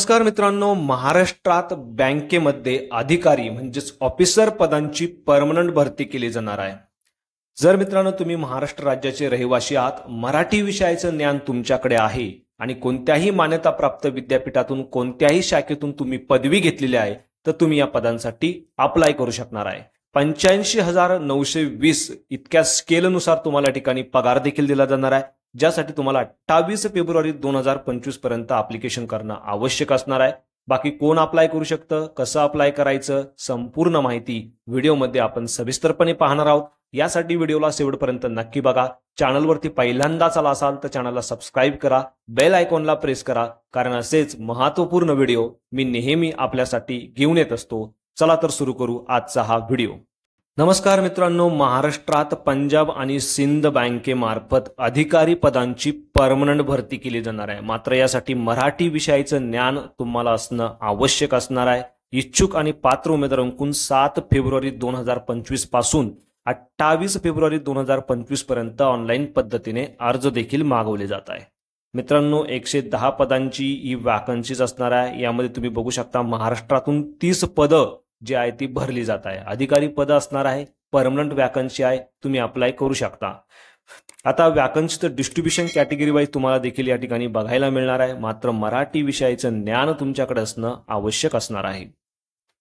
नमस्कार मित्रांनो, महाराष्ट्रात बँकेमध्ये अधिकारी म्हणजेच ऑफिसर पदांची परमनंट भरती केली जाणार आहे। जर मित्रांनो तुम्ही महाराष्ट्र राज्याचे रहिवासी आहात, मराठी विषयाचं ज्ञान तुमच्याकडे आहे आणि कोणत्याही मान्यताप्राप्त विद्यापीठातून कोणत्याही शाखेतून तुम्ही पदवी घेतलेली आहे, तर तुम्ही या पदांसाठी अप्लाय करू शकणार आहे। 85,920 इतक्या स्केलनुसार तुम्हाला या ठिकाणी पगार देखील दिला जाणार आहे, ज्यासाठी तुम्हाला 28 फेब्रुवारी 2025 पर्यंत ऍप्लिकेशन करणं आवश्यक असणार आहे। बाकी कोण अप्लाय करू शकतं, कसं अप्लाय करायचं, संपूर्ण माहिती व्हिडिओमध्ये आपण सविस्तरपणे पाहणार आहोत। यासाठी व्हिडिओला शेवटपर्यंत नक्की बघा। चॅनलवरती पहिल्यांदाच आला असाल तर चॅनलला सबस्क्राइब करा, बेल आयकॉनला प्रेस करा, कारण असेच महत्त्वपूर्ण व्हिडिओ मी नेहमी आपल्यासाठी घेऊन येत असतो। चला तर सुरू करू आजचा हा व्हिडिओ। नमस्कार मित्रांनो, महाराष्ट्रात पंजाब आणि सिंध बँकेमार्फत अधिकारी पदांची परमनंट भरती केली जाणार आहे। मात्र यासाठी मराठी विषयाचं ज्ञान तुम्हाला असणं आवश्यक असणार आहे। इच्छुक आणि पात्र उमेदवारांकडून 7 फेब्रुवारी 2025 पासून 28 फेब्रुवारी 2025 पर्यंत ऑनलाईन पद्धतीने अर्ज देखील मागवले जात आहे। मित्रांनो, 110 पदांची ही वॅकन्सीज असणार आहे। यामध्ये तुम्ही बघू शकता महाराष्ट्रातून 30 पदं जी आहे ती भरली जात आहे। अधिकारी पद असणार आहे, परमनंट वॅकन्सी आहे, तुम्ही अप्लाय करू शकता। आता वॅकन्सीचं डिस्ट्रीब्युशन कॅटेगरी वाईज तुम्हाला देखील या ठिकाणी बघायला मिळणार आहे। मात्र मराठी विषयाचं ज्ञान तुमच्याकडे असणं आवश्यक असणार आहे।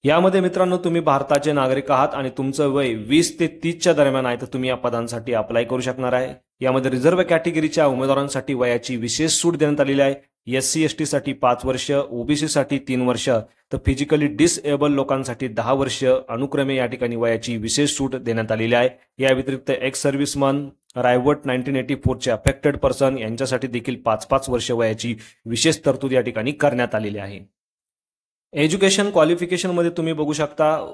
यामध्ये मित्रांनो तुम्ही भारताचे नागरिक आहात आणि तुमचं वय 20 ते 30च्या दरम्यान आहे, तर तुम्ही या पदांसाठी अप्लाय करू शकणार आहे। यामध्ये रिझर्व्ह कॅटेगरीच्या उमेदवारांसाठी वयाची विशेष सूट देण्यात आलेली आहे। SC ST साठी 5 वर्ष, OBC साठी 3 वर्ष, तर फिजिकली डिसएबल लोकांसाठी 10 वर्ष अनुक्रमे या ठिकाणी वयाची विशेष सूट देण्यात आलेली आहे। या व्यतिरिक्त एक्स सर्व्हिसमन, रायवट 1984 चे अफेक्टेड पर्सन यांच्यासाठी देखील 5-5 वर्ष वयाची विशेष तरतूद या ठिकाणी करण्यात आलेली आहे। एज्युकेशन क्वालिफिकेशन मध्ये तुम्ही बघू शकता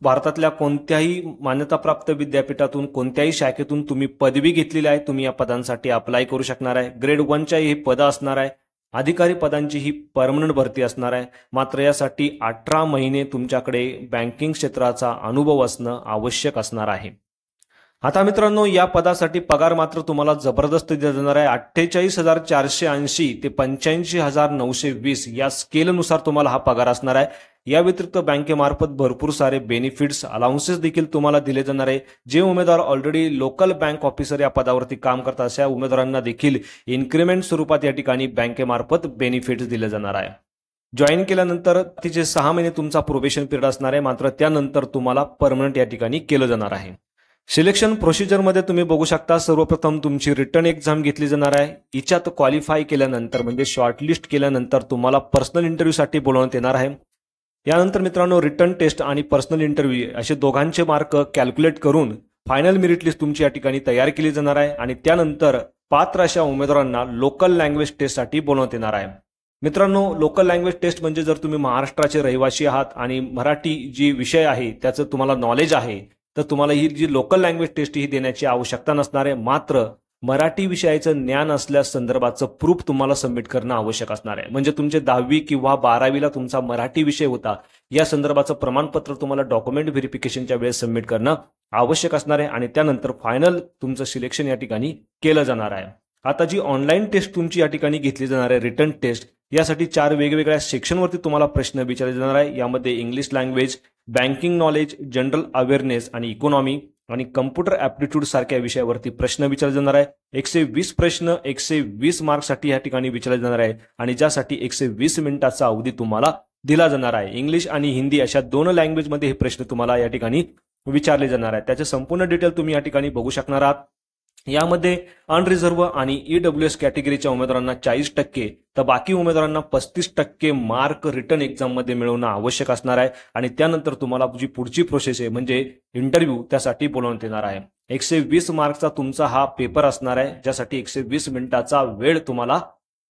भारतातल्या कोणत्याही मान्यताप्राप्त विद्यापीठातून कोणत्याही शाखेतून तुम्ही पदवी घेतलेली आहे, तुम्ही या पदांसाठी अप्लाय करू शकणार आहे। ग्रेड 1च्या ही पदं असणार आहे। अधिकारी पदांची ही परमनंट भरती असणार आहे। मात्र यासाठी 18 महिने तुमच्याकडे बँकिंग क्षेत्राचा अनुभव असणं आवश्यक असणार आहे। आता मित्रांनो, या पदासाठी पगार मात्र तुम्हाला जबरदस्त दिला जाणार आहे। 48,480 ते 85,920 या स्केलनुसार तुम्हाला हा पगार असणार आहे। या व्यतिरिक्त बँकेमार्फत भरपूर सारे बेनिफिट्स, अलाउन्सेस देखील तुम्हाला दिले जाणार आहे। जे उमेदवार ऑलरेडी लोकल बँक ऑफिसर या पदावरती काम करतात अशा उमेदवारांना देखील इन्क्रिमेंट स्वरूपात या ठिकाणी बँकेमार्फत बेनिफिट्स दिले जाणार आहे। जॉईन केल्यानंतर तिचे 6 महिने तुमचा प्रोबेशन पिरियड असणार आहे। मात्र त्यानंतर तुम्हाला परमनंट या ठिकाणी केलं जाणार आहे। सिलेक्शन प्रोसिजरमध्ये तुम्ही बघू शकता सर्वप्रथम तुमची रिटर्न एक्झाम घेतली जाणार आहे। हिच्यात क्वालिफाय केल्यानंतर म्हणजे शॉर्टलिस्ट केल्यानंतर तुम्हाला पर्सनल इंटरव्ह्यूसाठी बोलवण्यात येणार आहे। यानंतर मित्रांनो रिटर्न टेस्ट आणि पर्सनल इंटरव्ह्यू असे दोघांचे मार्क कॅल्क्युलेट करून फायनल मेरिट लिस्ट तुमची या ठिकाणी तयार केली जाणार आहे आणि त्यानंतर पात्र अशा उमेदवारांना लोकल लँग्वेज टेस्टसाठी बोलवण्यात येणार आहे। मित्रांनो, लोकल लँग्वेज टेस्ट म्हणजे जर तुम्ही महाराष्ट्राचे रहिवासी आहात आणि मराठी जी विषय आहे त्याचं तुम्हाला नॉलेज आहे, तर तुम्हाला ही जी लोकल लँग्वेज टेस्ट ही देण्याची आवश्यकता नसणार आहे। मात्र मराठी विषयाचं ज्ञान असल्यास संदर्भाचं प्रूफ तुम्हाला सबमिट करणं आवश्यक असणार आहे। म्हणजे तुमचे 10वी किंवा 12वीला तुमचा मराठी विषय होता, या संदर्भाचं प्रमाणपत्र तुम्हाला डॉक्युमेंट व्हेरिफिकेशनच्या वेळेस सबमिट करणं आवश्यक असणार आहे आणि त्यानंतर फायनल तुमचं सिलेक्शन या ठिकाणी केलं जाणार आहे। आता जी ऑनलाईन टेस्ट तुमची या ठिकाणी घेतली जाणार आहे रिटर्न टेस्ट, यासाठी 4 वेगवेगळ्या सेक्शनवरती तुम्हाला प्रश्न विचारले जाणार आहे। यामध्ये English language, banking knowledge, general awareness आणि इकॉनॉमी आणि कम्प्युटर ऍप्टिट्यूड सारख्या विषयावरती प्रश्न विचारले जाणार आहे। 120 प्रश्न 120 मार्क्ससाठी या ठिकाणी विचारले जाणार आहे आणि ज्यासाठी 120 मिनिटाचा अवधी तुम्हाला दिला जाणार आहे। इंग्लिश आणि हिंदी अशा 2 लँग्वेजमध्ये हे प्रश्न तुम्हाला या ठिकाणी विचारले जाणार आहेत। त्याचे संपूर्ण डिटेल तुम्ही या ठिकाणी बघू शकणार आहात। यामध्ये अनरिझर्व्ह आणि EWS कॅटेगरीच्या उमेदवारांना 40%, तर बाकी उमेदवारांना 35% मार्क रिटर्न एक्झाम मध्ये मिळवणं आवश्यक असणार आहे आणि त्यानंतर तुम्हाला जी पुढची प्रोसेस आहे म्हणजे इंटरव्ह्यू त्यासाठी बोलवण्यात येणार आहे। 120 मार्कचा तुमचा हा पेपर असणार आहे, ज्यासाठी 120 मिनिटाचा वेळ तुम्हाला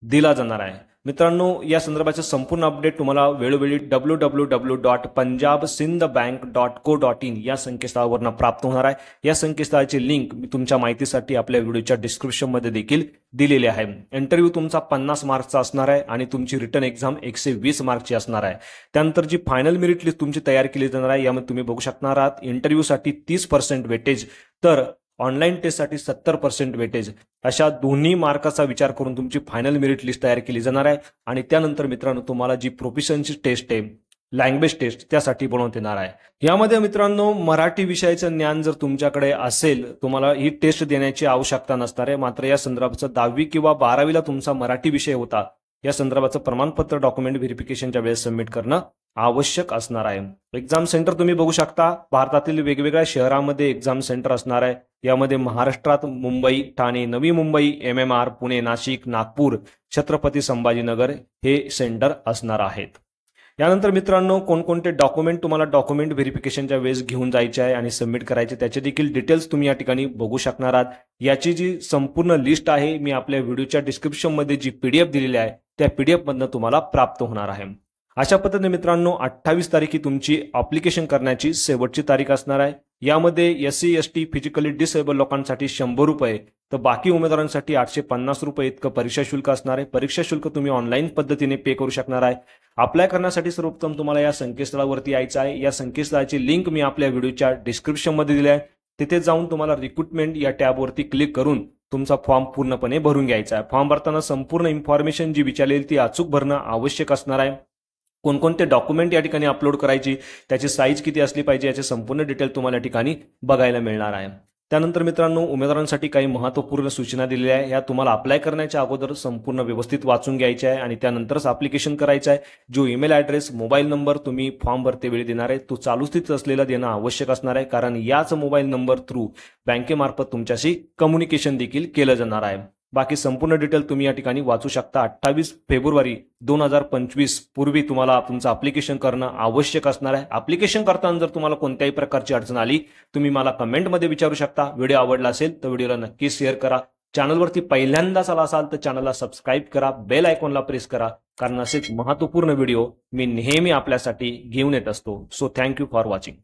दिला जाणार आहे। मित्रांनो, या संदर्भाचे संपूर्ण अपडेट तुम्हाला वेळोवेळी www.punjabsindhbank.co.in या संकेतस्थळावरून प्राप्त होणार आहे। या संकेतस्थळाची लिंक मी तुमच्या माहितीसाठी आपल्या व्हिडिओच्या डिस्क्रिप्शन मध्ये देखील दिलेली आहे। इंटरव्ह्यू तुमचा 50 मार्क्सचा असणार आहे आणि तुमची रिटर्न एक्झाम 120 मार्क्सची असणार आहे। त्यानंतर जी फायनल मेरिट लिस्ट तुमची तयार केली जाणार आहे, यामध्ये तुम्ही बघू शकणार आहात इंटरव्ह्यूसाठी 30% वेटेज, तर ऑनलाईन टेस्टसाठी 70% वेटेज, अशा दोन्ही मार्काचा विचार करून तुमची फायनल मेरिट लिस्ट तयार केली जाणार आहे. आणि त्यानंतर मित्रांनो तुम्हाला जी प्रोफिशियन्सी टेस्ट आहे, लँग्वेज टेस्ट, त्यासाठी बनवण्यात येणार आहे. यामध्ये मित्रांनो मराठी विषयाचं ज्ञान जर तुमच्याकडे असेल, तुम्हाला ही टेस्ट देण्याची आवश्यकता नसणार आहे. मात्र या संदर्भाचं 10वी किंवा 12वीला तुमचा मराठी विषय होता, या संदर्भाचं प्रमाणपत्र डॉक्युमेंट व्हेरिफिकेशनच्या वेळेस सबमिट करणं आवश्यक असणार आहे. एक्झाम सेंटर तुम्ही बघू शकता, भारतातील वेगवेगळ्या शहरांमध्ये एक्झाम सेंटर असणार आहे. यामध्ये महाराष्ट्रात मुंबई, ठाणे, नवी मुंबई, MMR, पुणे, नाशिक, नागपूर, छत्रपती संभाजीनगर हे सेंटर असणार आहेत. यानंतर मित्रांनो कोणकोणते डॉक्युमेंट तुम्हाला डॉक्युमेंट व्हेरिफिकेशनच्या वेळेस घेऊन जायचे आहे आणि सबमिट करायचे, त्याचे देखील डिटेल्स तुम्ही या ठिकाणी बघू शकणार आहात. याची जी संपूर्ण लिस्ट आहे मी आपल्या व्हिडिओच्या डिस्क्रिप्शनमध्ये जी PDF दिलेली आहे त्या PDF मधनं तुम्हाला प्राप्त होणार आहे. अशा पद्धतीने मित्रांनो 28 तारीख ही तुमची अप्लिकेशन करण्याची शेवटची तारीख असणार आहे. यामध्ये SC ST फिजिकली डिसेबल लोकांसाठी 100 रुपये, तर बाकी उमेदवारांसाठी 850 रुपये इतकं परीक्षा शुल्क असणार आहे. परीक्षा शुल्क तुम्ही ऑनलाईन पद्धतीने पे करू शकणार आहे. अप्लाय करण्यासाठी सर्वप्रथम तुम्हाला या संकेतस्थळावरती यायचं आहे. या संकेतस्थळाची लिंक मी आपल्या व्हिडिओच्या डिस्क्रिप्शनमध्ये दिली आहे. तिथे जाऊन तुम्हाला रिक्रुटमेंट या टॅबवरती क्लिक करून तुमचा फॉर्म पूर्णपणे भरून घ्यायचा आहे. फॉर्म भरताना संपूर्ण इन्फॉर्मेशन जी विचारलेली ती अचूक भरणं आवश्यक असणार आहे. कोणकोणते डॉक्युमेंट या ठिकाणी अपलोड करायची, त्याची साईज किती असली पाहिजे, याचे संपूर्ण डिटेल तुम्हाला या ठिकाणी बघायला मिळणार आहे. त्यानंतर मित्रांनो उमेदवारांसाठी काही महत्त्वपूर्ण सूचना दिलेल्या आहे. या तुम्हाला अप्लाय करण्याच्या अगोदर संपूर्ण व्यवस्थित वाचून घ्यायचे आहे आणि त्यानंतरच ॲप्लिकेशन करायचं आहे. जो ईमेल ॲड्रेस, मोबाईल नंबर तुम्ही फॉर्म भरतेवेळी देणार आहे तो चालू स्थितीत असलेला देणं आवश्यक असणार आहे, कारण याच मोबाईल नंबर थ्रू बँकेमार्फत तुमच्याशी कम्युनिकेशन देखील केलं जाणार आहे. बाकी संपूर्ण डिटेल तुम्ही या ठिकाणी वाचू शकता. 28 फेब्रुवारी 2025 पूर्वी तुम्हाला तुमचं अप्लिकेशन करणं आवश्यक असणार आहे. अप्लिकेशन करताना जर तुम्हाला कोणत्याही प्रकारची अडचण आली तुम्ही मला कमेंटमध्ये विचारू शकता. व्हिडिओ आवडला असेल तर व्हिडिओला नक्की शेअर करा. चॅनलवरती पहिल्यांदाच आला असाल तर चॅनलला सबस्क्राईब करा, बेल आयकॉनला प्रेस करा, कारण असेच महत्त्वपूर्ण व्हिडिओ मी नेहमी आपल्यासाठी घेऊन येत असतो. So thank you for watching.